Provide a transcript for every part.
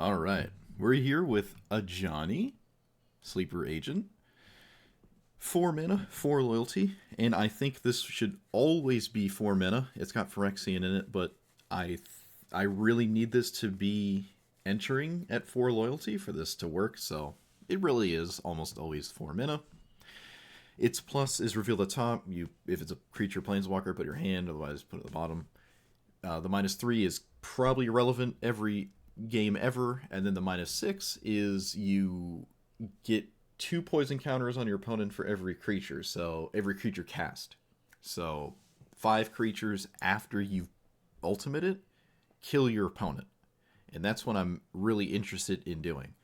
Alright, we're here with Ajani, Sleeper Agent. 4 mana, 4 loyalty, and I think this should always be 4 mana. It's got Phyrexian in it, but I really need this to be entering at 4 loyalty for this to work, so it really is almost always 4 mana. Its plus is revealed at the top. If it's a creature planeswalker, put your hand, otherwise put it at the bottom. The -3 is probably irrelevant every game ever, and then the -6 is you get 2 poison counters on your opponent for every creature, so every creature cast. So 5 creatures after you've ultimated, kill your opponent. And that's what I'm really interested in doing.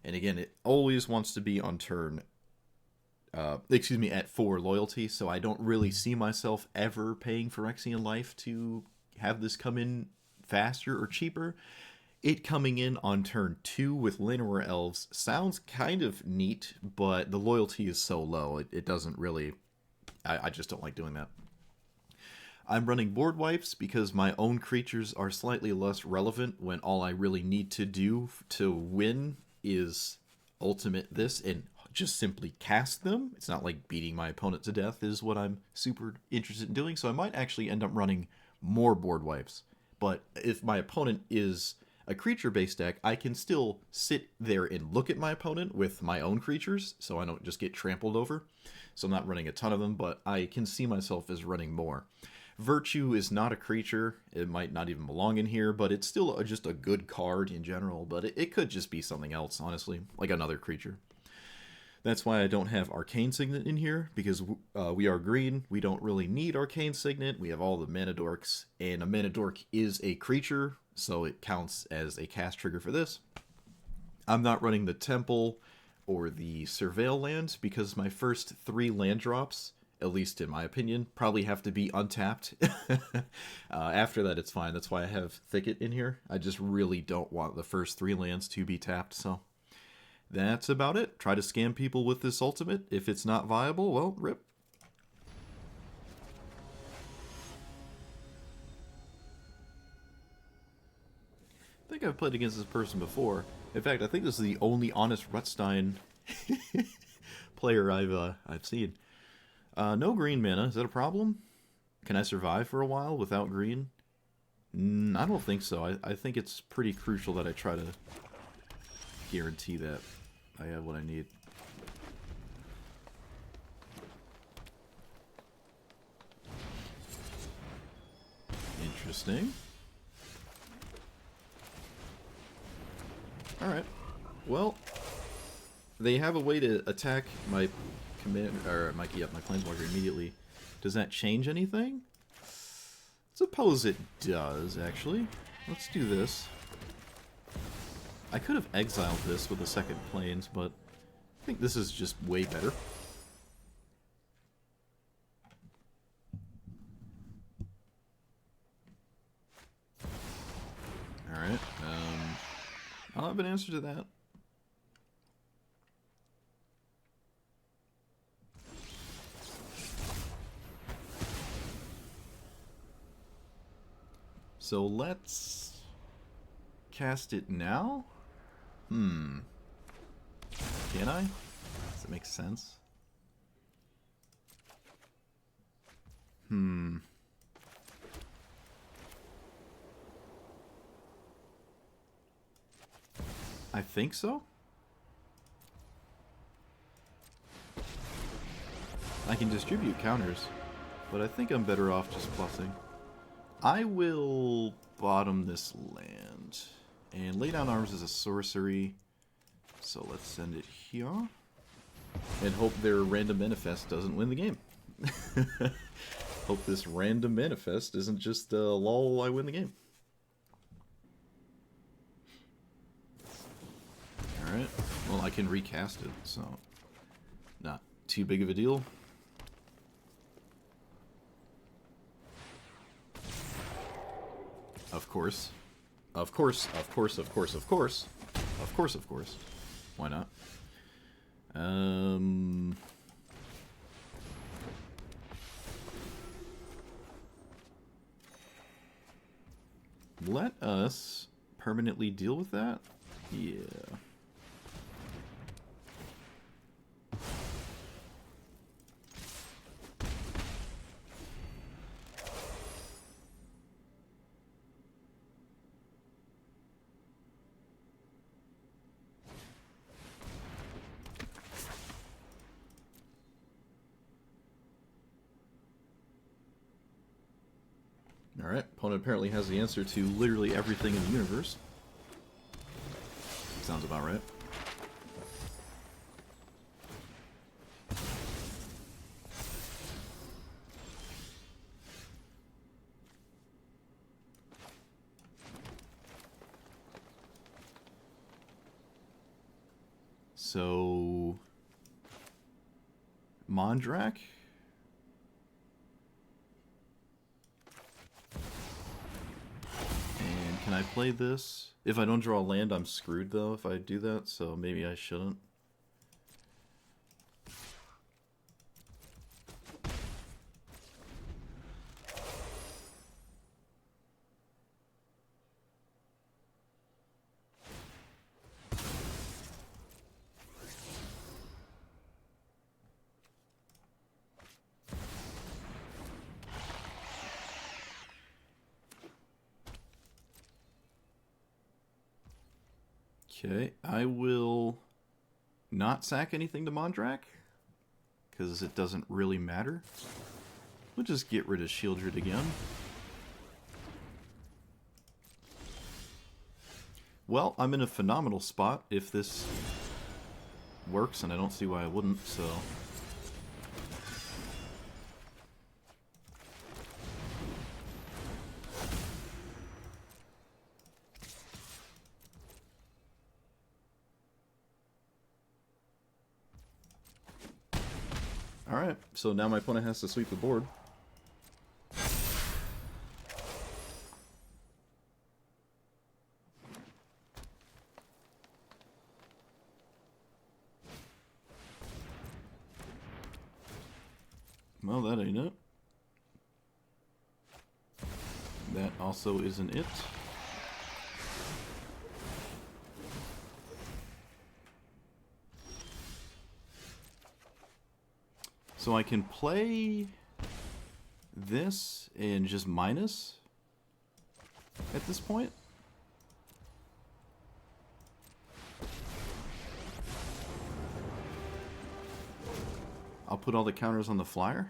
And again, it always wants to be on turn, at 4 loyalty, so I don't really see myself ever paying Phyrexian Life to have this come in faster or cheaper. It coming in on turn 2 with Llanowar Elves sounds kind of neat, but the loyalty is so low, it doesn't really... I just don't like doing that. I'm running board wipes because my own creatures are slightly less relevant when all I really need to do to win is ultimate this and just simply cast them. It's not like beating my opponent to death is what I'm super interested in doing, so I might actually end up running more board wipes. But if my opponent is a creature-based deck, I can still sit there and look at my opponent with my own creatures, so I don't just get trampled over. So I'm not running a ton of them, but I can see myself as running more. Virtue is not a creature. It might not even belong in here, but it's still just a good card in general, but it could just be something else, honestly, like another creature. That's why I don't have Arcane Signet in here, because we are green. We don't really need Arcane Signet. We have all the Mana Dorks, and a Mana Dork is a creature, so it counts as a cast trigger for this. I'm not running the Temple or the Surveil land, because my first 3 land drops, at least in my opinion, probably have to be untapped. After that, it's fine. That's why I have Thicket in here. I just really don't want the first 3 lands to be tapped, so... That's about it. Try to scam people with this ultimate. If it's not viable, well, rip. I think I've played against this person before. In fact, I think this is the only honest Rutstein player I've seen. No green mana. Is that a problem? Can I survive for a while without green? I don't think so. I think it's pretty crucial that I try to guarantee that I have what I need. Interesting. Alright. Well, they have a way to attack my my planeswalker immediately. Does that change anything? Suppose it does, actually. Let's do this. I could have exiled this with the second planes, but I think this is just way better. Alright, I'll have an answer to that. So let's cast it now? Can I? Does it make sense? I think so? I can distribute counters, but I think I'm better off just plussing. I will bottom this land. And Lay Down Arms is a sorcery, so let's send it here. And hope their Random Manifest doesn't win the game. Hope this Random Manifest isn't just lol, I win the game. Alright, well I can recast it, so not too big of a deal. Of course. Of course, of course, of course, of course. Of course, of course. Why not? Let us permanently deal with that. Yeah. Alright, opponent apparently has the answer to literally everything in the universe. Sounds about right. So... Mondrak? And can I play this? If I don't draw a land, I'm screwed though if I do that, so maybe I shouldn't. Okay, I will not sack anything to Mondrak, because it doesn't really matter. We'll just get rid of Shieldred again. Well, I'm in a phenomenal spot if this works, and I don't see why I wouldn't, so... Alright, so now my opponent has to sweep the board. Well, that ain't it. That also isn't it. So I can play this and just minus at this point. I'll put all the counters on the flyer.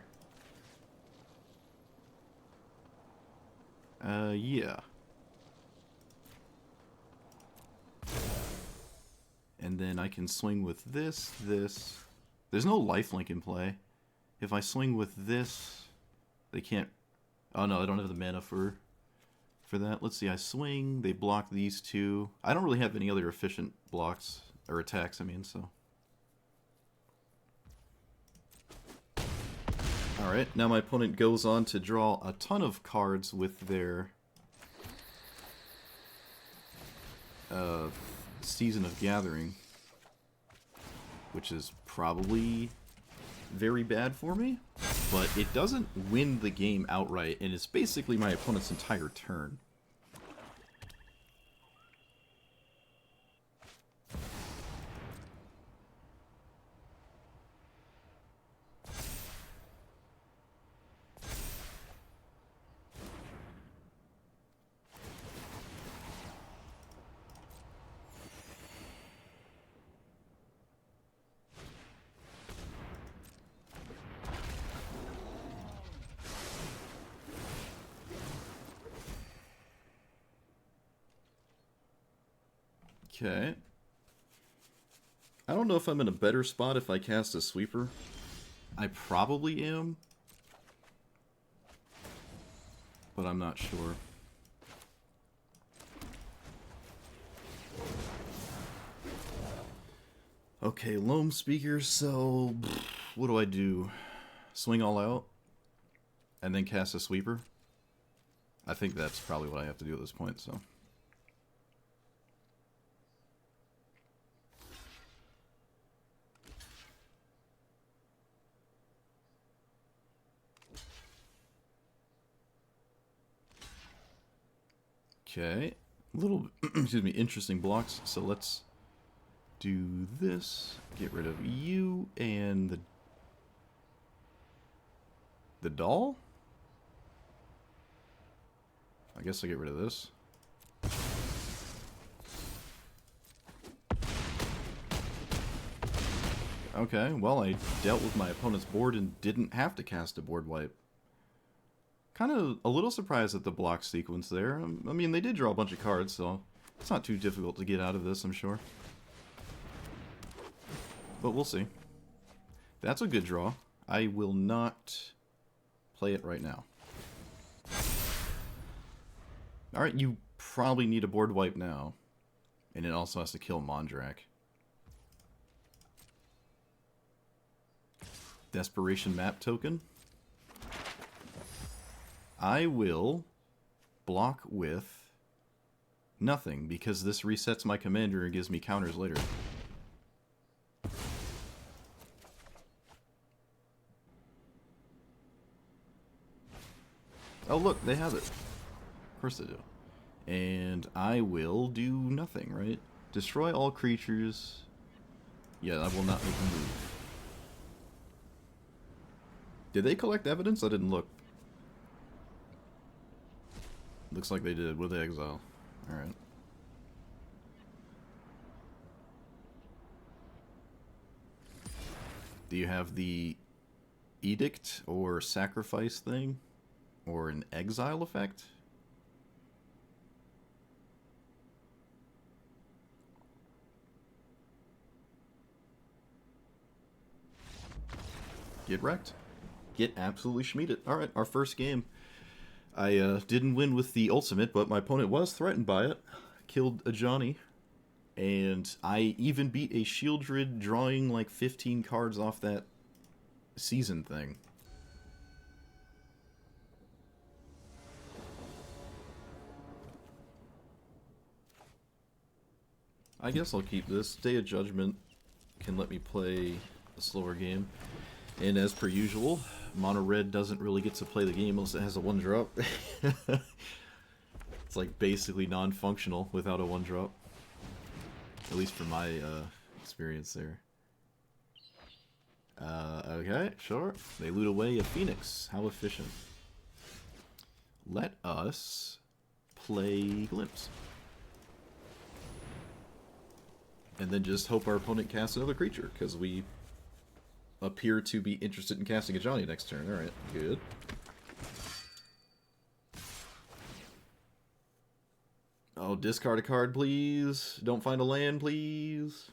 Yeah. And then I can swing with this. There's no lifelink in play. If I swing with this, they can't... Oh no, I don't have the mana for that. Let's see, I swing, they block these two. I don't really have any other efficient blocks, or attacks, I mean, so... Alright, now my opponent goes on to draw a ton of cards with their... Season of Gathering. Which is probably very bad for me, but it doesn't win the game outright, and it's basically my opponent's entire turn. Okay. I don't know if I'm in a better spot if I cast a sweeper. I probably am. But I'm not sure. Okay, Loam Speaker, so... What do I do? Swing all out? And then cast a sweeper? I think that's probably what I have to do at this point, so... Okay, little, excuse me, interesting blocks. So let's do this. Get rid of you and the doll. I guess I'll get rid of this. Okay, well, I dealt with my opponent's board and didn't have to cast a board wipe. Kind of a little surprised at the block sequence there. I mean, they did draw a bunch of cards, so it's not too difficult to get out of this, I'm sure. But we'll see. That's a good draw. I will not play it right now. Alright, you probably need a board wipe now. And it also has to kill Mondrak. Desperation map token. I will block with nothing, because this resets my commander and gives me counters later. Oh look, they have it. Of course they do. And I will do nothing, right? Destroy all creatures. Yeah, I will not make a move. Did they collect evidence? I didn't look. Looks like they did with exile. Alright. Do you have the edict or sacrifice thing? Or an exile effect? Get wrecked. Get absolutely schmeated. Alright, our first game. I didn't win with the ultimate, but my opponent was threatened by it. Killed Ajani. And I even beat a Shieldred drawing like 15 cards off that season thing. I guess I'll keep this. Day of Judgment can let me play a slower game. And as per usual, Mono Red doesn't really get to play the game unless it has a 1-drop. It's like basically non-functional without a 1-drop. At least for my experience there. Okay, sure. They loot away a Phoenix. How efficient. Let us play Glimpse. And then just hope our opponent casts another creature, because we appear to be interested in casting Ajani next turn. Alright, good. Oh, discard a card, please. Don't find a land, please.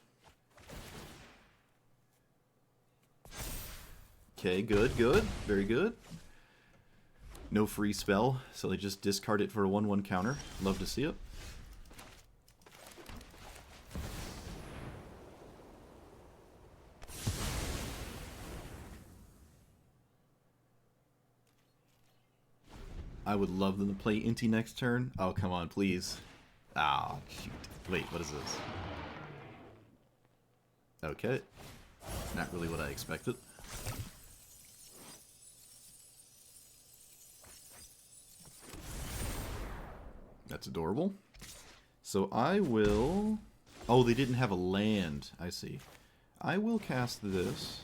Okay, good, good. Very good. No free spell, so they just discard it for a 1/1 counter. Love to see it. I would love them to play Inti next turn. Oh, come on, please. Ah, shoot. Wait, what is this? Okay. Not really what I expected. That's adorable. So I will... Oh, they didn't have a land. I see. I will cast this.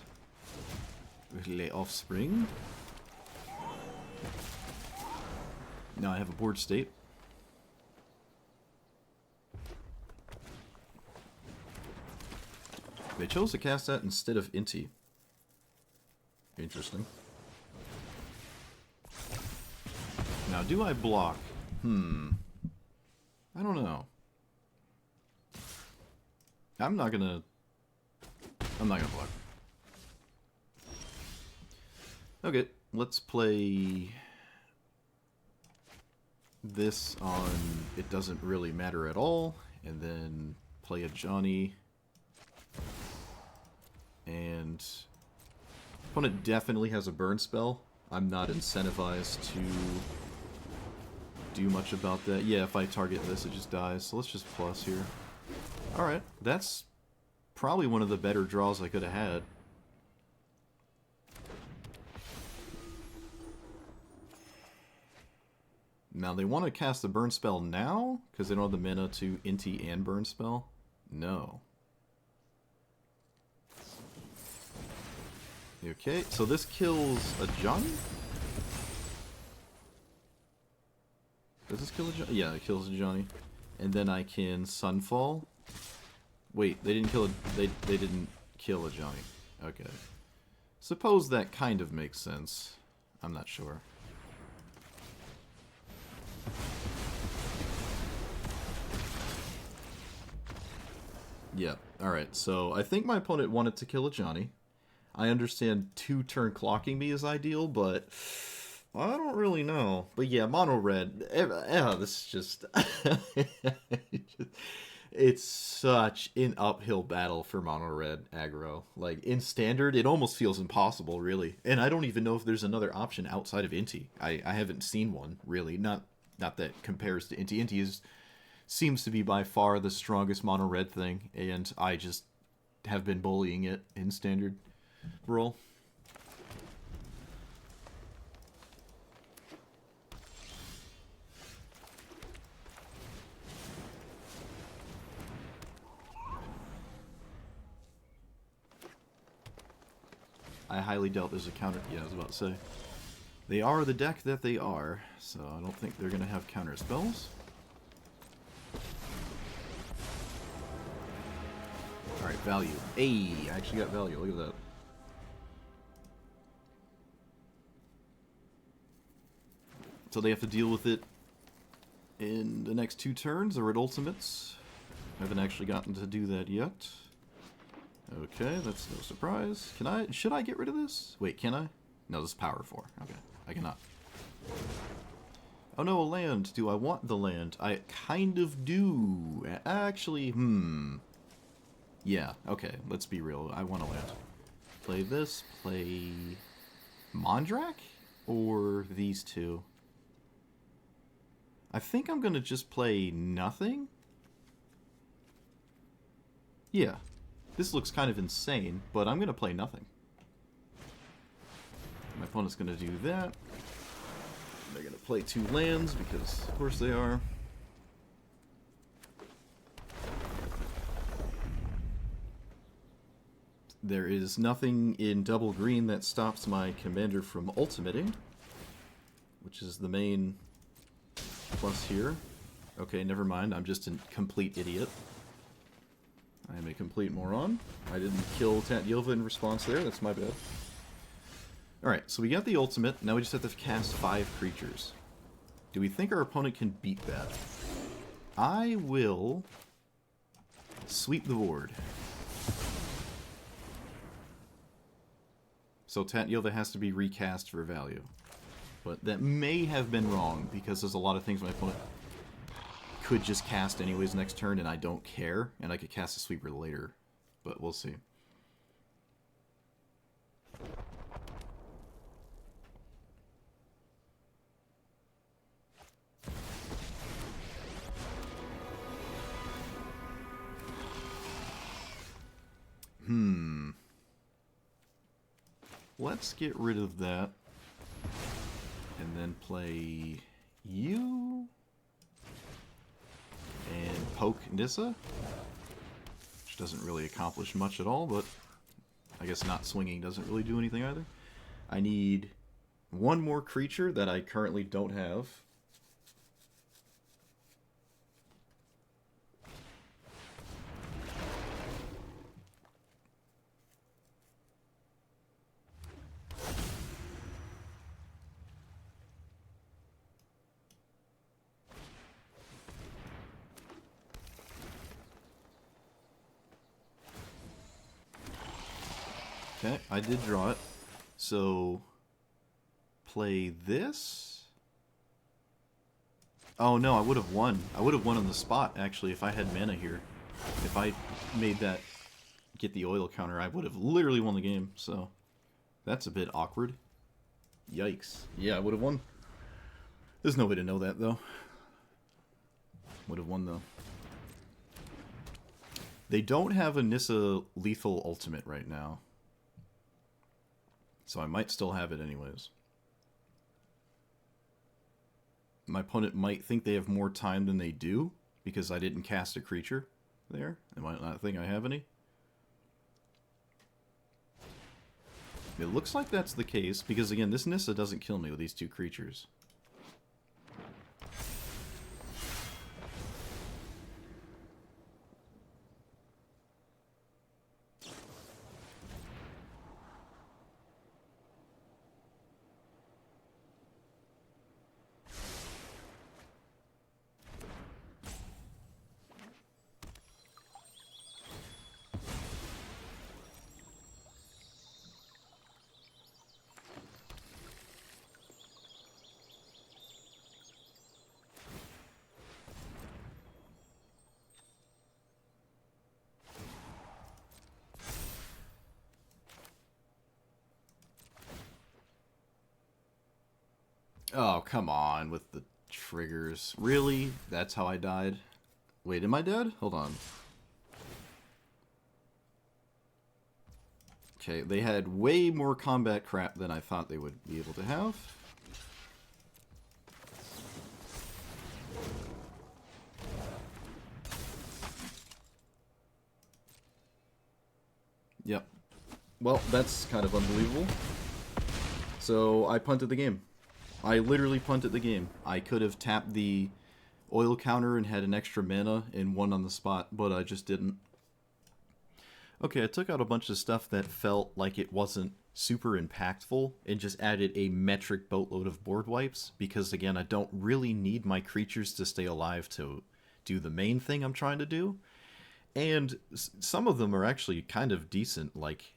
Lay Offspring. Now I have a board state. They chose to cast that instead of Inti. Interesting. Now, do I block? I don't know. I'm not gonna block. Okay, let's play this on it doesn't really matter at all, and then play a Ajani. And opponent definitely has a burn spell. I'm not incentivized to do much about that. Yeah, if I target this, it just dies. So let's just plus here. Alright, that's probably one of the better draws I could have had. Now, they want to cast the burn spell now, because they don't have the mana to Inti and burn spell? No. Okay, so this kills Ajani? Does this kill Ajani? Yeah, it kills Ajani. And then I can Sunfall. Wait, they didn't kill they didn't kill Ajani. Okay. Suppose that kind of makes sense. I'm not sure. Yeah, alright, so I think my opponent wanted to kill Ajani. I understand 2-turn clocking me is ideal, but I don't really know. But yeah, mono red. This is just it's such an uphill battle for mono red aggro. Like in standard, it almost feels impossible, really. And I don't even know if there's another option outside of Inti. I haven't seen one really. Not that compares to Inti. Inti seems to be by far the strongest mono red thing, and I just have been bullying it in standard Brawl. I highly doubt there's a counter. Yeah, I was about to say. They are the deck that they are, so I don't think they're going to have counter spells. Alright, value. Hey, I actually got value. Look at that. So they have to deal with it in the next 2 turns, or at ultimates. I haven't actually gotten to do that yet. Okay, that's no surprise. Can I? Should I get rid of this? Wait, can I? No, this is power 4. Okay, I cannot. Oh no, a land. Do I want the land? I kind of do. Actually, yeah, okay, let's be real. I want a land. Play this, play Mondrak? Or these two? I think I'm gonna just play nothing. Yeah. This looks kind of insane, but I'm gonna play nothing. My opponent's gonna do that. They're gonna play 2 lands, because of course they are. There is nothing in double green that stops my commander from ultimating, which is the main plus here. Okay, never mind, I'm just a complete idiot. I am a complete moron. I didn't kill Tatyova in response there, that's my bad. Alright, so we got the ultimate, now we just have to cast 5 creatures. Do we think our opponent can beat that? I will sweep the board. So Tatyova has to be recast for value. But that may have been wrong, because there's a lot of things my opponent could just cast anyways next turn, and I don't care, and I could cast a sweeper later. But we'll see. Let's get rid of that. And then play you. And poke Nissa. Which doesn't really accomplish much at all, but I guess not swinging doesn't really do anything either. I need 1 more creature that I currently don't have. Okay, I did draw it. So, play this? Oh no, I would have won. I would have won on the spot, actually, if I had mana here. If I made that get the oil counter, I would have literally won the game, so that's a bit awkward. Yikes. Yeah, I would have won. There's no way to know that, though. Would have won, though. They don't have a Nissa lethal ultimate right now. So I might still have it anyways. My opponent might think they have more time than they do because I didn't cast a creature there. They might not think I have any. It looks like that's the case because, again, this Nissa doesn't kill me with these two creatures. Oh, come on with the triggers. Really? That's how I died? Wait, am I dead? Hold on. Okay, they had way more combat crap than I thought they would be able to have. Yep. Well, that's kind of unbelievable. So, I punted the game. I literally punted the game. I could have tapped the oil counter and had an extra mana and won on the spot, but I just didn't. Okay, I took out a bunch of stuff that felt like it wasn't super impactful and just added a metric boatload of board wipes because, again, I don't really need my creatures to stay alive to do the main thing I'm trying to do. And some of them are actually kind of decent, like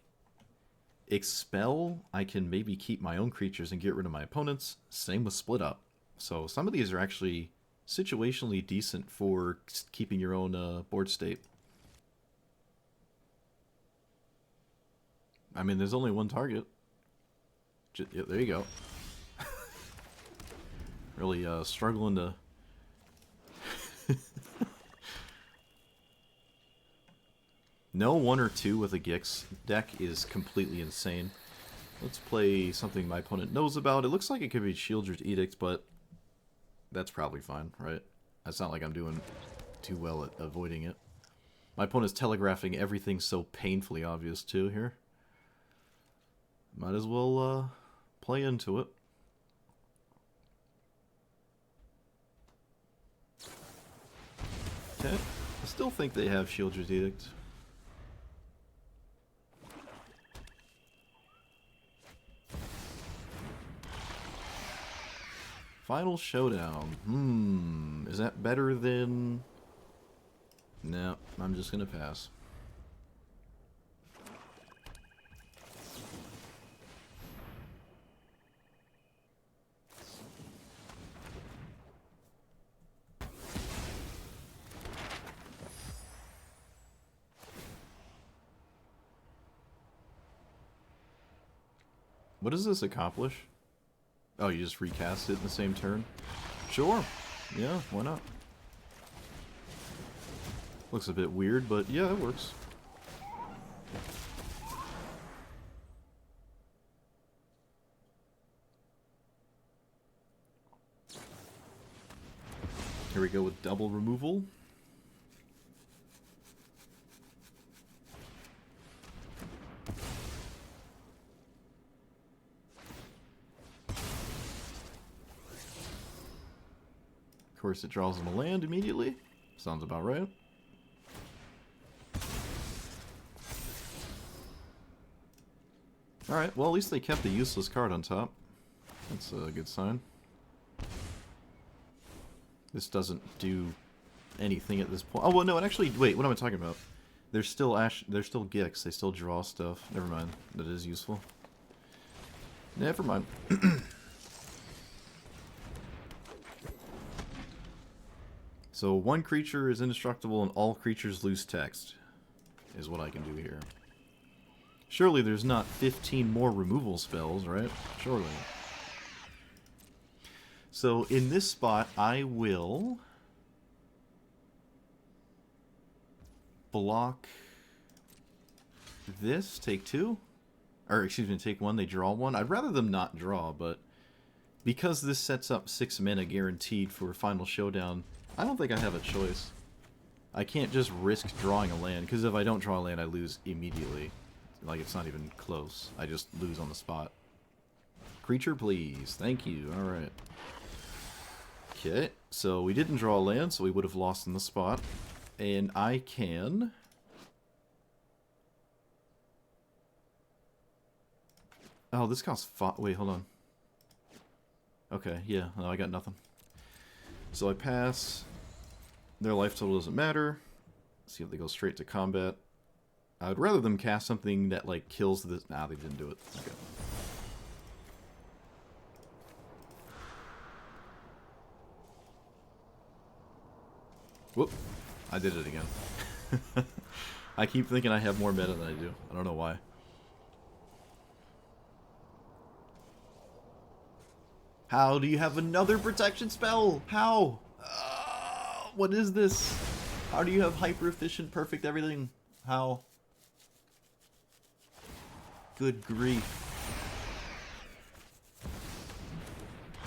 Expel, I can maybe keep my own creatures and get rid of my opponents. Same with Split Up. So some of these are actually situationally decent for keeping your own board state. I mean, there's only one target. Yeah, there you go. Really struggling to... No 1 or 2 with a Gix deck is completely insane. Let's play something my opponent knows about. It looks like it could be Shieldred's Edict, but that's probably fine, right? It's not like I'm doing too well at avoiding it. My opponent's telegraphing everything so painfully obvious, too, here. Might as well play into it. Okay. I still think they have Shieldred's Edict. Final Showdown. Is that better than... No, I'm just gonna pass. What does this accomplish? Oh, you just recast it in the same turn? Sure. Yeah, why not? Looks a bit weird, but yeah, it works. Here we go with double removal. Of course, it draws him a land immediately. Sounds about right. Alright, well, at least they kept the useless card on top. That's a good sign. This doesn't do anything at this point. Oh, well, no, it actually... Wait, what am I talking about? There's still There's still Gix. They still draw stuff. Never mind. That is useful. Never mind. So, one creature is indestructible and all creatures lose text, is what I can do here. Surely there's not 15 more removal spells, right? Surely. So, in this spot, I will block this, take 2. Or, excuse me, take 1, they draw 1. I'd rather them not draw, but Because this sets up 6 mana guaranteed for Final Showdown, I don't think I have a choice. I can't just risk drawing a land, because if I don't draw a land, I lose immediately. Like, it's not even close. I just lose on the spot. Creature, please. Thank you. Alright. Okay, so we didn't draw a land, so we would have lost on the spot. And I can... Oh, this costs 5... Wait, hold on. Okay, yeah, no, I got nothing. So I pass. Their life total doesn't matter. See if they go straight to combat. I would rather them cast something that, like, kills this... Nah, they didn't do it. Okay. Whoop. I did it again. I keep thinking I have more meta than I do. I don't know why. How do you have another protection spell? How? What is this? How do you have hyper efficient, perfect everything? How? Good grief.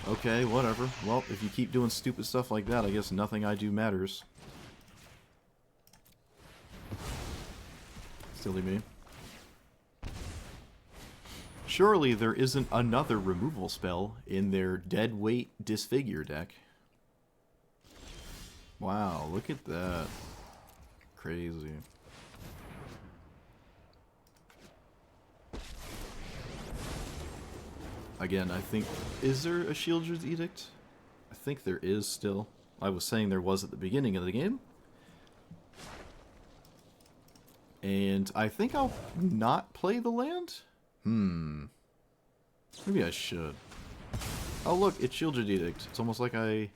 Okay, whatever. Well, if you keep doing stupid stuff like that, I guess nothing I do matters. Silly me. Surely there isn't another removal spell in their dead weight disfigure deck. Wow, look at that. Crazy. Again, I think... Is there a Shieldred's Edict? I think there is still. I was saying there was at the beginning of the game. And I think I'll not play the land? Maybe I should. Oh look, it's Shieldred's Edict. It's almost like I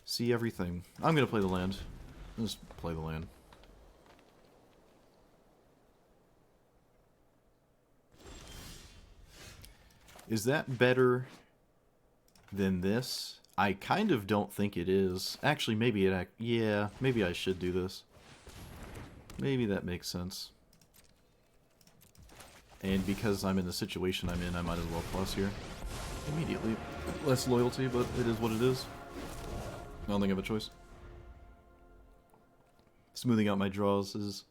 see everything. I'm gonna play the land. Just play the land. Is that better than this? I kind of don't think it is. Actually, maybe it... Yeah, maybe I should do this. Maybe that makes sense. And because I'm in the situation I'm in, I might as well plus here. Immediately. Less loyalty, but it is what it is. I don't think I have a choice. Smoothing out my draws is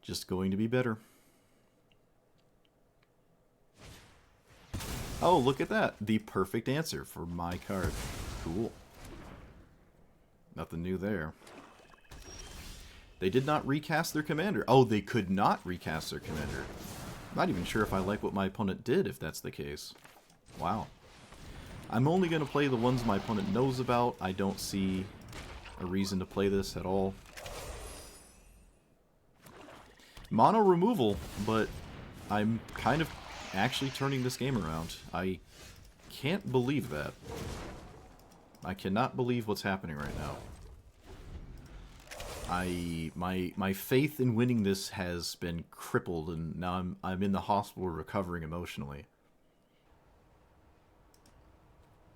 just going to be better. Oh, look at that. The perfect answer for my card. Cool. Nothing new there. They did not recast their commander. Oh, they could not recast their commander. Not even sure if I like what my opponent did, if that's the case. Wow. I'm only going to play the ones my opponent knows about. I don't see a reason to play this at all. Mono removal, but I'm kind of actually turning this game around. I can't believe that. I cannot believe what's happening right now. My faith in winning this has been crippled, and now I'm in the hospital recovering emotionally.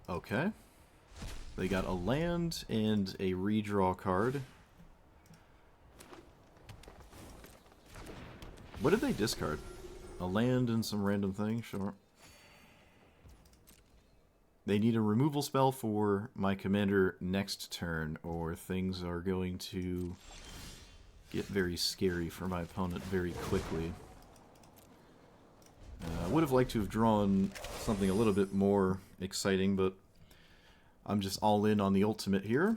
Okay. They got a land and a redraw card. What did they discard? A land and some random thing? Sure. They need a removal spell for my commander next turn, or things are going to get very scary for my opponent very quickly. I would have liked to have drawn something a little bit more exciting, but I'm just all in on the ultimate here.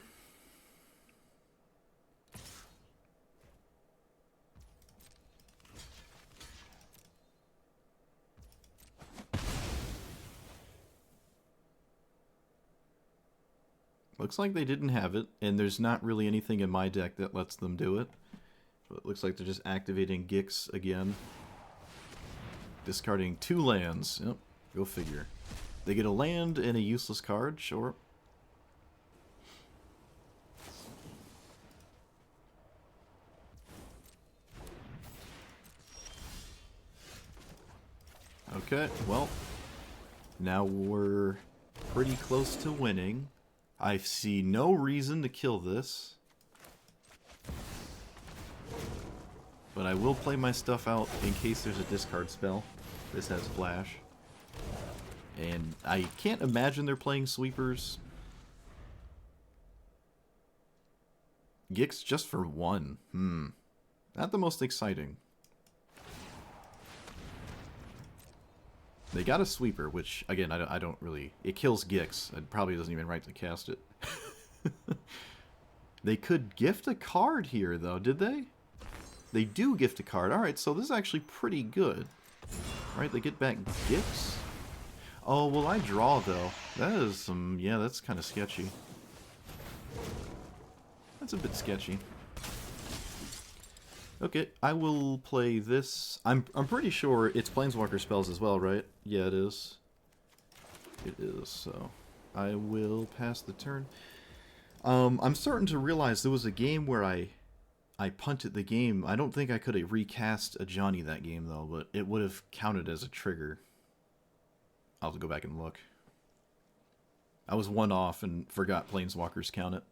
Looks like they didn't have it, and there's not really anything in my deck that lets them do it. So it looks like they're just activating Gix again. Discarding 2 lands. Yep, go figure. They get a land and a useless card, sure. Okay, well, now we're pretty close to winning. I see no reason to kill this. But I will play my stuff out in case there's a discard spell. This has flash. And I can't imagine they're playing sweepers. Gix just for 1. Not the most exciting. They got a sweeper, which, again, I don't really... It kills Gix. It probably doesn't even right to cast it. They could gift a card here, though, did they? They do gift a card. Alright, so this is actually pretty good. Right, they get back Gix? Oh, well, I draw, though. That is some... Yeah, that's kind of sketchy. That's a bit sketchy. Okay, I will play this. I'm pretty sure it's Planeswalker spells as well, right? Yeah, it is. It is, so I will pass the turn. I'm starting to realize there was a game where I punted the game. I don't think I could have recast Ajani that game, though, but it would have counted as a trigger. I'll have to go back and look. I was 1 off and forgot Planeswalkers count it.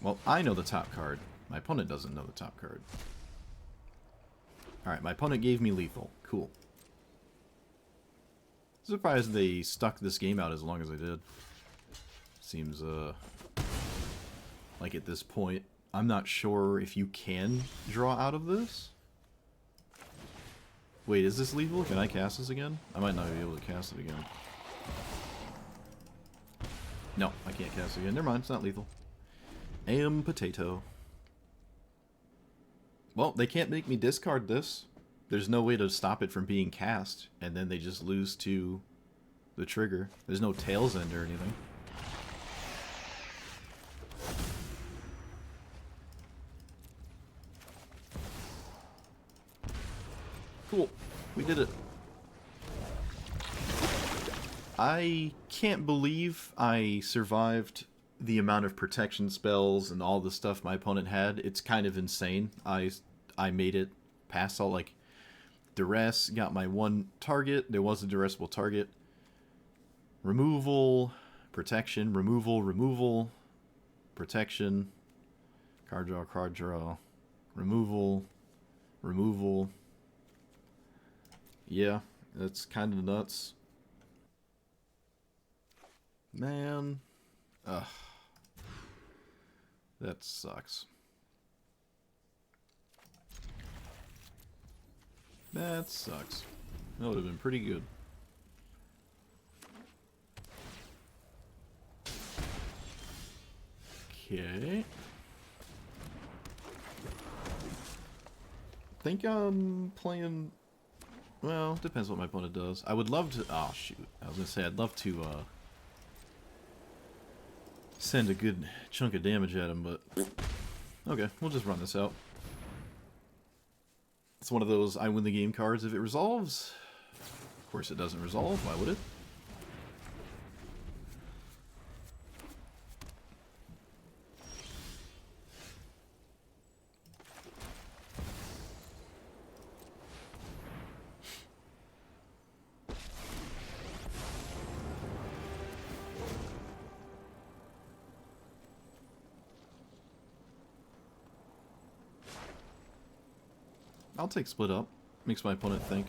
Well, I know the top card. My opponent doesn't know the top card. Alright, my opponent gave me lethal. Cool. Surprised they stuck this game out as long as they did. Seems, like at this point, I'm not sure if you can draw out of this. Wait, is this lethal? Can I cast this again? I might not be able to cast it again. No, I can't cast it again. Never mind, it's not lethal. Potato. Well, they can't make me discard this. There's no way to stop it from being cast, and then they just lose to the trigger. There's no tails end or anything. Cool. We did it. I can't believe I survived the amount of protection spells and all the stuff my opponent had. It's kind of insane. I made it past all, like, duress, got my 1 target. There was a duressable target. Removal, protection, removal, protection, card draw, removal. Yeah, that's kind of nuts. Man. Ugh. That sucks. That sucks. That would have been pretty good. Okay. Think I'm playing... Well, depends what my opponent does. I would love to... Oh, shoot. I was going to say, I'd love to send a good chunk of damage at him, but... Okay, we'll just run this out. It's one of those I win the game cards if it resolves. Of course it doesn't resolve. Why would it? I'll take split up. Makes my opponent think.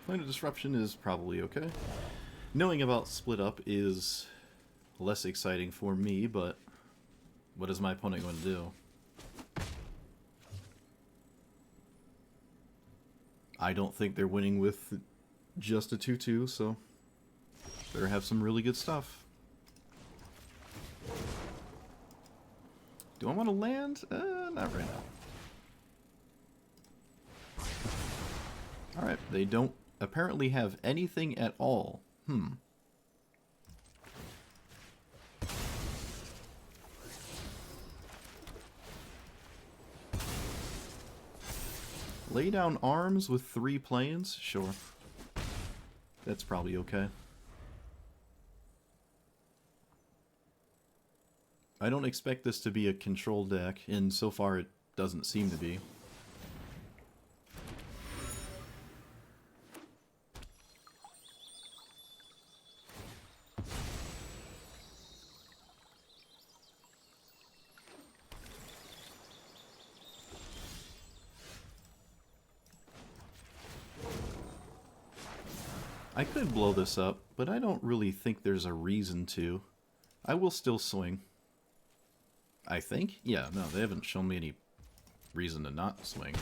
Point of disruption is probably okay. Knowing about split up is less exciting for me, but what is my opponent going to do? I don't think they're winning with just a 2-2, so better have some really good stuff. Do I want to land? Not right now. Alright, they don't apparently have anything at all. Lay down arms with 3 planes? Sure. That's probably okay. I don't expect this to be a control deck, and so far it doesn't seem to be. I could blow this up, but I don't really think there's a reason to. I will still swing. I think? Yeah, no, they haven't shown me any reason to not swing.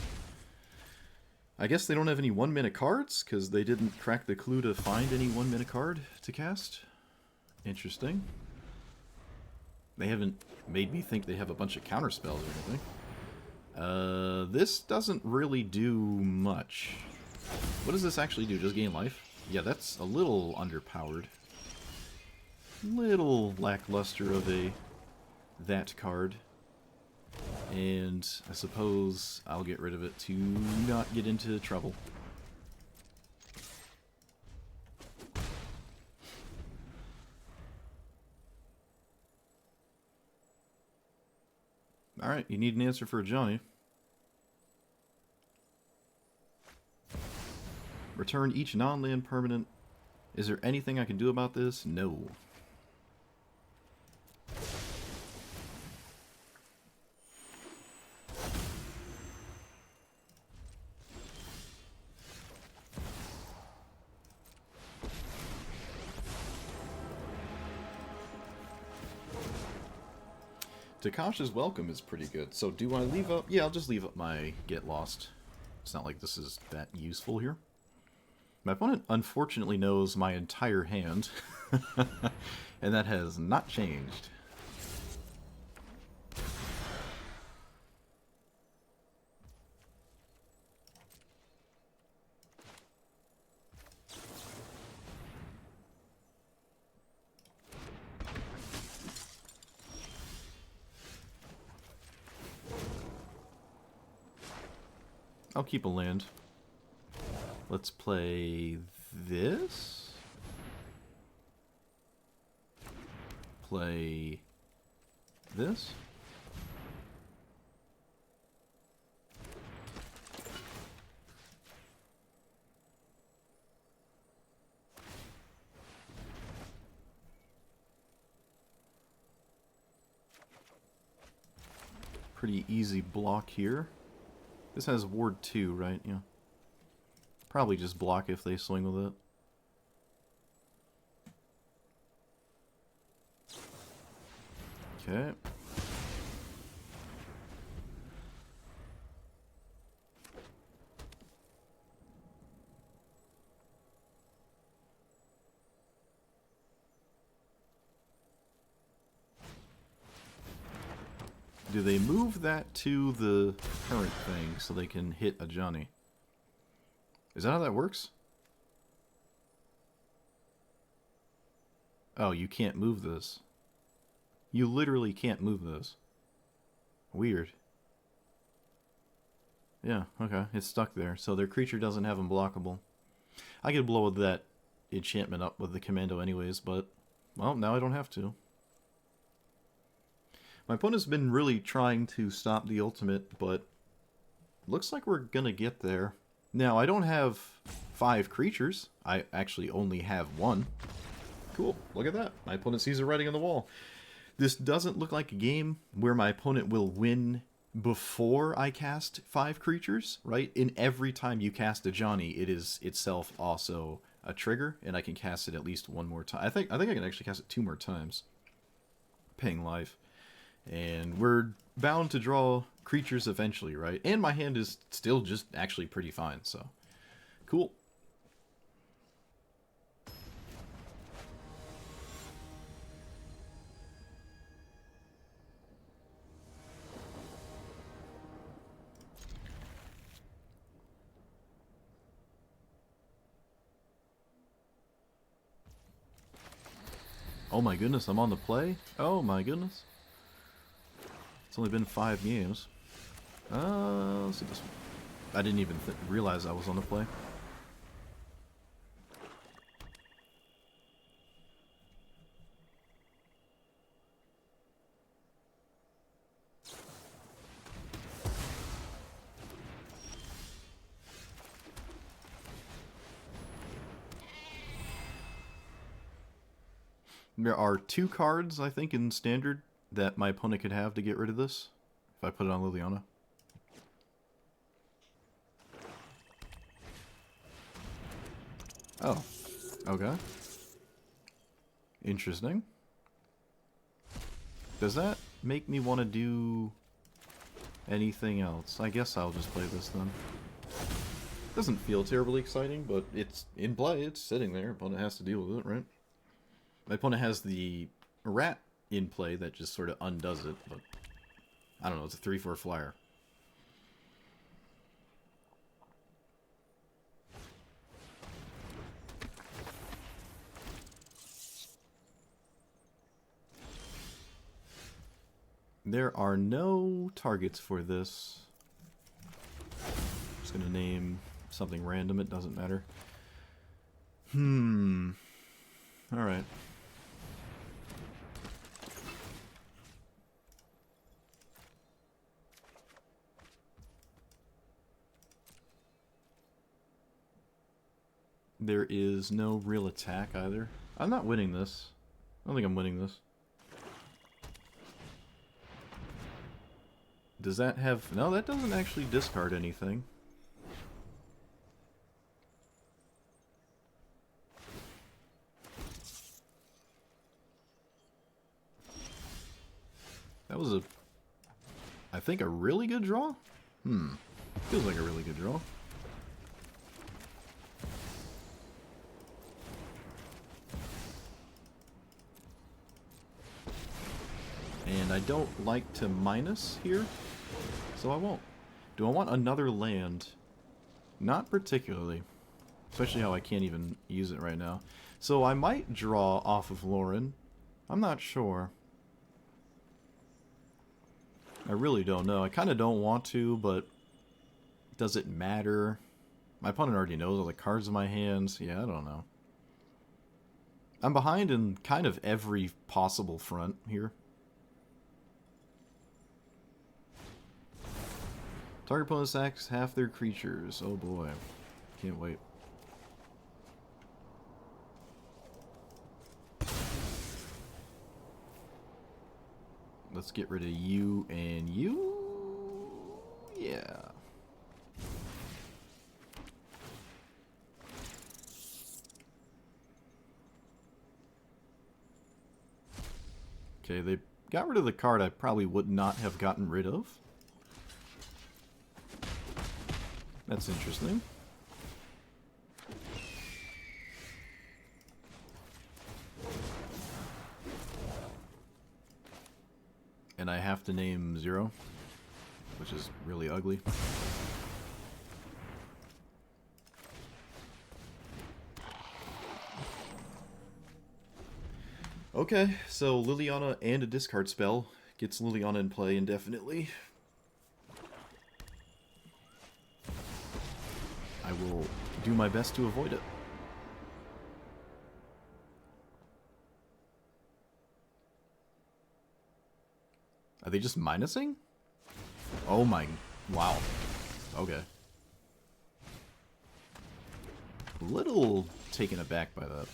I guess they don't have any 1-mana cards, because they didn't crack the clue to find any 1-mana card to cast. Interesting. They haven't made me think they have a bunch of counterspells or anything. This doesn't really do much. What does this actually do? Just gain life? Yeah, that's a little underpowered. Little lackluster of that card. And I suppose I'll get rid of it to not get into trouble. Alright, you need an answer for Ajani. Return each non-land permanent. Is there anything I can do about this? No. Takasha's Welcome is pretty good. So do I leave up? Yeah, I'll just leave up my Get Lost. It's not like this is that useful here. My opponent unfortunately knows my entire hand, and that has not changed. I'll keep a land. Let's play this. Play this. Pretty easy block here. This has Ward 2, right? Yeah. Probably just block if they swing with it. Okay. Do they move that to the current thing so they can hit Ajani? Is that how that works? Oh, you can't move this. You literally can't move this. Weird. Yeah, okay. It's stuck there, so their creature doesn't have unblockable. I could blow that enchantment up with the commando anyways, but, well, now I don't have to. My opponent's been really trying to stop the ultimate, but looks like we're gonna get there. Now, I don't have 5 creatures. I actually only have 1. Cool, look at that. My opponent sees the writing on the wall. This doesn't look like a game where my opponent will win before I cast 5 creatures, right? In every time you cast Ajani, it is itself also a trigger, and I can cast it at least 1 more time. I think I can actually cast it 2 more times. Paying life. And we're bound to draw creatures eventually, right? And my hand is still just actually pretty fine, so cool. Oh my goodness, I'm on the play? Oh my goodness. It's only been 5 games. Let's do this one. I didn't even realize I was on the play. There are 2 cards, I think, in Standard that my opponent could have to get rid of this, if I put it on Liliana. Oh. Okay. Interesting. Does that make me want to do anything else? I guess I'll just play this then. Doesn't feel terribly exciting, but it's in play, it's sitting there. Opponent has to deal with it, right? My opponent has the rat in play that just sort of undoes it, but I don't know, it's a 3/4 flyer. There are no targets for this. Just gonna name something random, it doesn't matter. Alright. There is no real attack either. I'm not winning this. I don't think I'm winning this. Does that have... No, that doesn't actually discard anything. That was I think a really good draw? Feels like a really good draw. And I don't like to minus here, so I won't. Do I want another land? Not particularly. Especially how I can't even use it right now. So I might draw off of Lauren. I'm not sure. I really don't know. I kind of don't want to, but does it matter? My opponent already knows all the cards in my hands. Yeah, I don't know. I'm behind in kind of every possible front here. Target opponent sacks half their creatures. Oh boy. Can't wait. Let's get rid of you and you. Yeah. Okay, they got rid of the card I probably would not have gotten rid of. That's interesting. And I have to name 0, which is really ugly. Okay, so Liliana and a discard spell gets Liliana in play indefinitely. I will do my best to avoid it. Are they just minusing? Oh my... Wow. Okay. A little taken aback by that.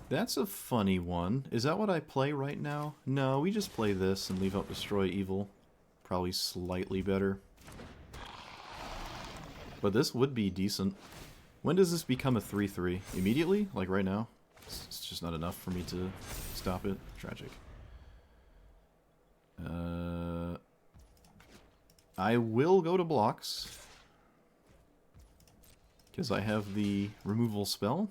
That's a funny one. Is that what I play right now? No, we just play this and leave out Destroy Evil. Probably slightly better. But this would be decent. When does this become a 3/3? Immediately? Like right now? It's just not enough for me to stop it. Tragic. I will go to blocks. Because I have the removal spell.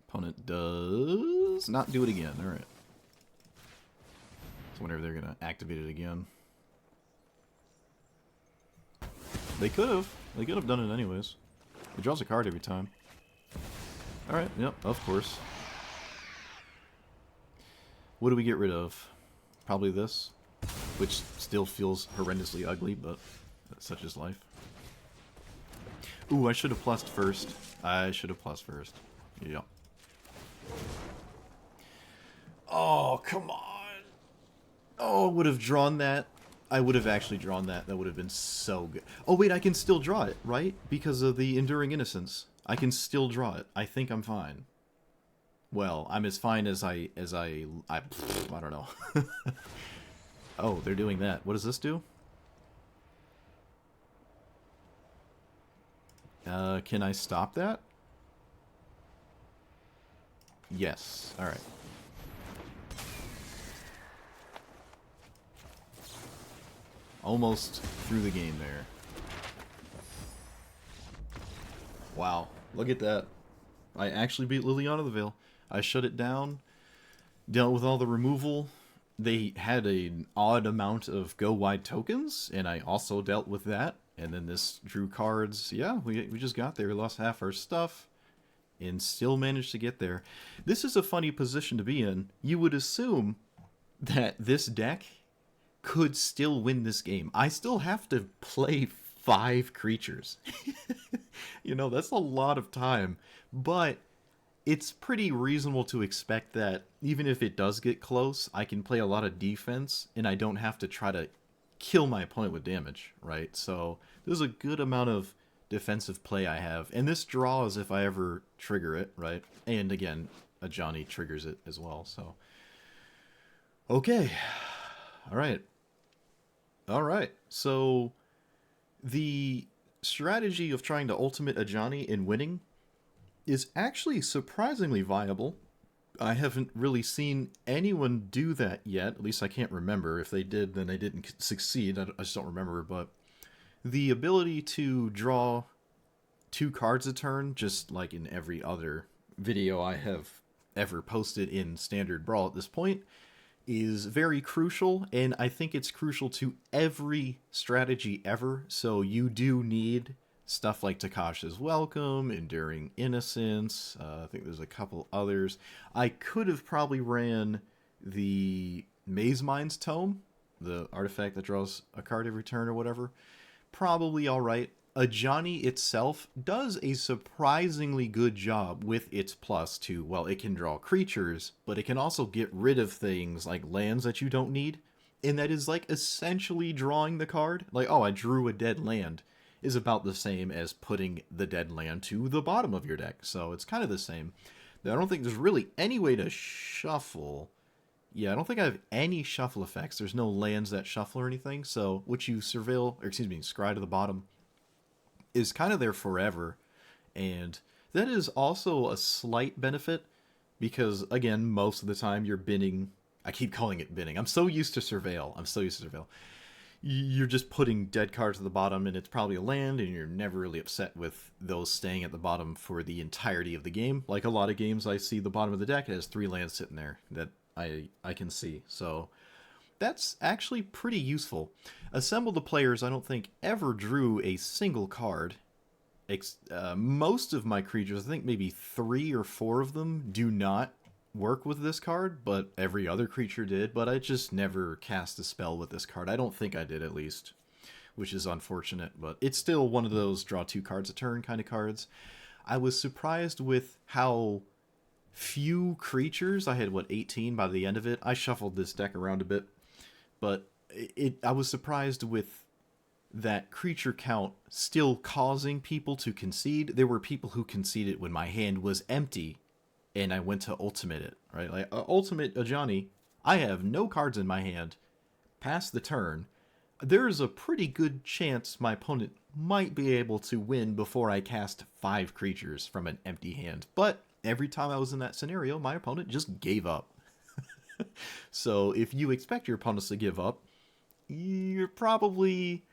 Opponent does not do it again. Alright. So whenever they're going to activate it again. They could have. They could have done it anyways. He draws a card every time. Alright, yep, of course. What do we get rid of? Probably this. Which still feels horrendously ugly, but such is life. Ooh, I should have plussed first. I should have plussed first. Yep. Oh, come on! Oh, I would have drawn that. I would have actually drawn that. That would have been so good. Oh, wait, I can still draw it, right? Because of the Enduring Innocence. I can still draw it. I think I'm fine. Well, I'm as fine as I don't know. Oh, they're doing that. What does this do? Can I stop that? Yes. Alright. Almost through the game there. Wow. Look at that. I actually beat Liliana the Veil. I shut it down, dealt with all the removal. They had an odd amount of go-wide tokens, and I also dealt with that. And then this drew cards. Yeah, we just got there. We lost half our stuff, and still managed to get there. This is a funny position to be in. You would assume that this deck could still win this game. I still have to play 5 creatures. You know, that's a lot of time. But it's pretty reasonable to expect that even if it does get close, I can play a lot of defense, and I don't have to try to kill my opponent with damage, right? So there's a good amount of defensive play I have. And this draws if I ever trigger it, right? And again, Ajani triggers it as well, so. Okay. Alright. Alright, so the strategy of trying to ultimate Ajani and winning is actually surprisingly viable. I haven't really seen anyone do that yet. At least I can't remember. If they did, then they didn't succeed. I just don't remember. But the ability to draw 2 cards a turn, just like in every other video I have ever posted in Standard Brawl at this point, is very crucial, and I think it's crucial to every strategy ever. So you do need stuff like Takasha's Welcome, Enduring Innocence, I think there's a couple others. I could have probably ran the Maze Mind's Tome, the artifact that draws a card every turn or whatever. Probably alright. Ajani itself does a surprisingly good job with its plus to, well, it can draw creatures, but it can also get rid of things like lands that you don't need. And that is like essentially drawing the card. Like, oh, I drew a dead land is about the same as putting the dead land to the bottom of your deck. So it's kind of the same. I don't think there's really any way to shuffle. Yeah, I don't think I have any shuffle effects. There's no lands that shuffle or anything. So what you scry to the bottom is kind of there forever. And that is also a slight benefit because, again, most of the time you're binning. I keep calling it binning. I'm so used to Surveil. You're just putting dead cards at the bottom, and it's probably a land, and you're never really upset with those staying at the bottom for the entirety of the game. Like a lot of games, I see the bottom of the deck has 3 lands sitting there that I can see. So that's actually pretty useful. Assemble the players, I don't think, ever drew a single card. Most of my creatures, I think maybe 3 or 4 of them, do not work with this card, but every other creature did. But I just never cast a spell with this card. I don't think I did, at least, which is unfortunate. But it's still one of those draw 2 cards a turn kind of cards. I was surprised with how few creatures. I had, 18 by the end of it. I shuffled this deck around a bit. But I was surprised with that creature count still causing people to concede. There were people who conceded when my hand was empty and I went to ultimate it, right? Like, ultimate Ajani, I have no cards in my hand. Past the turn, there is a pretty good chance my opponent might be able to win before I cast 5 creatures from an empty hand. But every time I was in that scenario, my opponent just gave up. So if you expect your opponents to give up, you're probably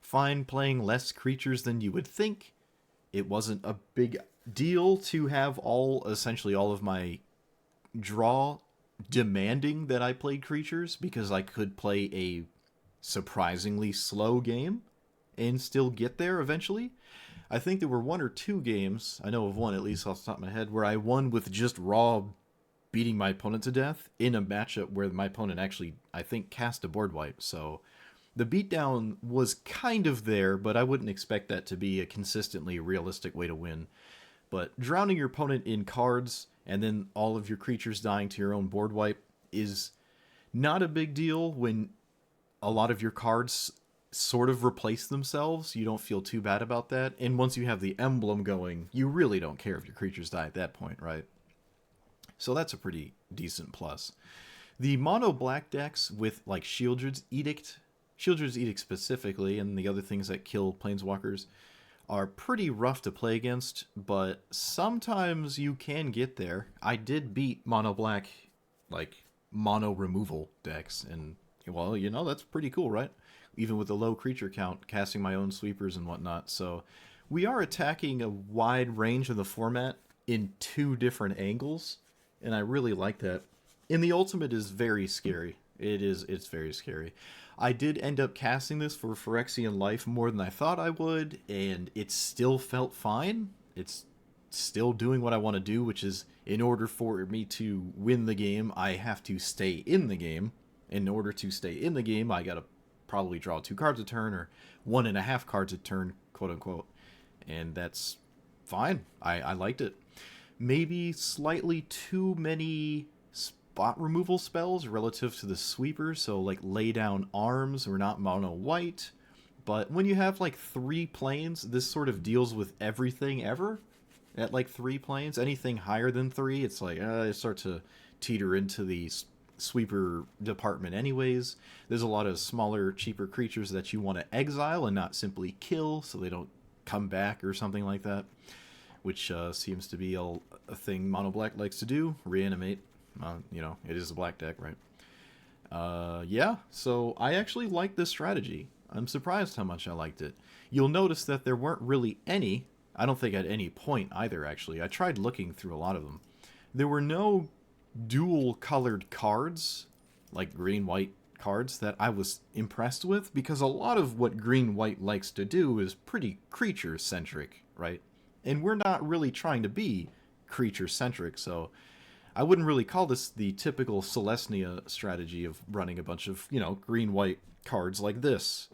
fine playing less creatures than you would think. It wasn't a big deal to have essentially all of my draw demanding that I played creatures, because I could play a surprisingly slow game and still get there eventually. I think there were one or two games, I know of one at least off the top of my head, where I won with just raw beating my opponent to death in a matchup where my opponent actually, I think, cast a board wipe. So the beatdown was kind of there, but I wouldn't expect that to be a consistently realistic way to win. But drowning your opponent in cards and then all of your creatures dying to your own board wipe is not a big deal when a lot of your cards sort of replace themselves. You don't feel too bad about that. And once you have the emblem going, you really don't care if your creatures die at that point, right? So that's a pretty decent plus. The mono black decks with like Shieldred's Edict specifically, and the other things that kill planeswalkers are pretty rough to play against, but sometimes you can get there. I did beat mono black, like mono removal decks, and well, you know, that's pretty cool, right? Even with a low creature count, casting my own sweepers and whatnot. So we are attacking a wide range of the format in two different angles, and I really like that. And the ultimate is very scary. It's very scary. I did end up casting this for Phyrexian Life more than I thought I would, and it still felt fine. It's still doing what I want to do, which is in order for me to win the game, I have to stay in the game. In order to stay in the game, I gotta probably draw 2 cards a turn, or 1.5 cards a turn, quote unquote. And that's fine. I liked it. Maybe slightly too many spot removal spells relative to the sweeper, so like lay down arms or not mono white. But when you have like 3 planes, this sort of deals with everything ever. At like 3 planes, anything higher than 3, it's like it starts to teeter into the sweeper department anyways. There's a lot of smaller, cheaper creatures that you want to exile and not simply kill so they don't come back or something like that, which seems to be a thing Mono Black likes to do, reanimate. You know, it is a black deck, right? Yeah, so I actually like this strategy. I'm surprised how much I liked it. You'll notice that there weren't really any, I don't think at any point either, actually. I tried looking through a lot of them. There were no dual colored cards, like green-white cards, that I was impressed with, because a lot of what green-white likes to do is pretty creature-centric, right? And we're not really trying to be creature-centric, so I wouldn't really call this the typical Celestia strategy of running a bunch of, you know, green-white cards like this.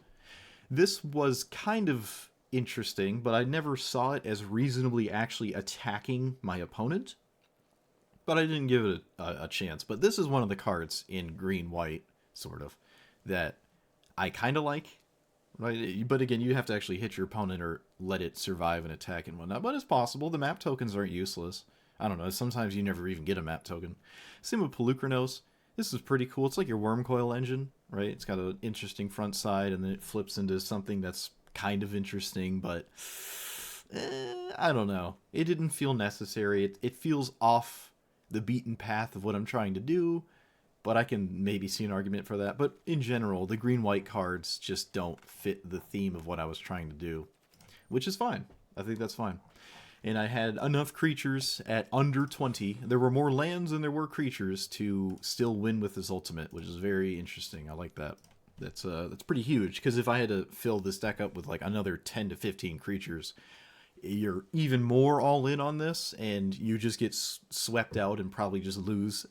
This was kind of interesting, but I never saw it as reasonably actually attacking my opponent. But I didn't give it a chance. But this is one of the cards in green-white, sort of, that I kind of like. Right? But again, you have to actually hit your opponent or let it survive an attack and whatnot. But it's possible. The map tokens aren't useless. I don't know. Sometimes you never even get a map token. Same with Pelucranos. This is pretty cool. It's like your worm coil engine, right? It's got an interesting front side, and then it flips into something that's kind of interesting, but I don't know. It didn't feel necessary. It feels off the beaten path of what I'm trying to do, but I can maybe see an argument for that. But in general, the green-white cards just don't fit the theme of what I was trying to do, which is fine. I think that's fine. And I had enough creatures at under 20. There were more lands than there were creatures to still win with his ultimate, which is very interesting. I like that. That's pretty huge, because if I had to fill this deck up with like another 10 to 15 creatures, you're even more all in on this, and you just get swept out and probably just lose.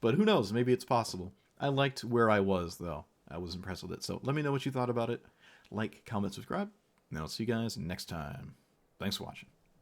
But who knows? Maybe it's possible. I liked where I was, though. I was impressed with it. So let me know what you thought about it. Like, comment, subscribe, and I'll see you guys next time. Thanks for watching.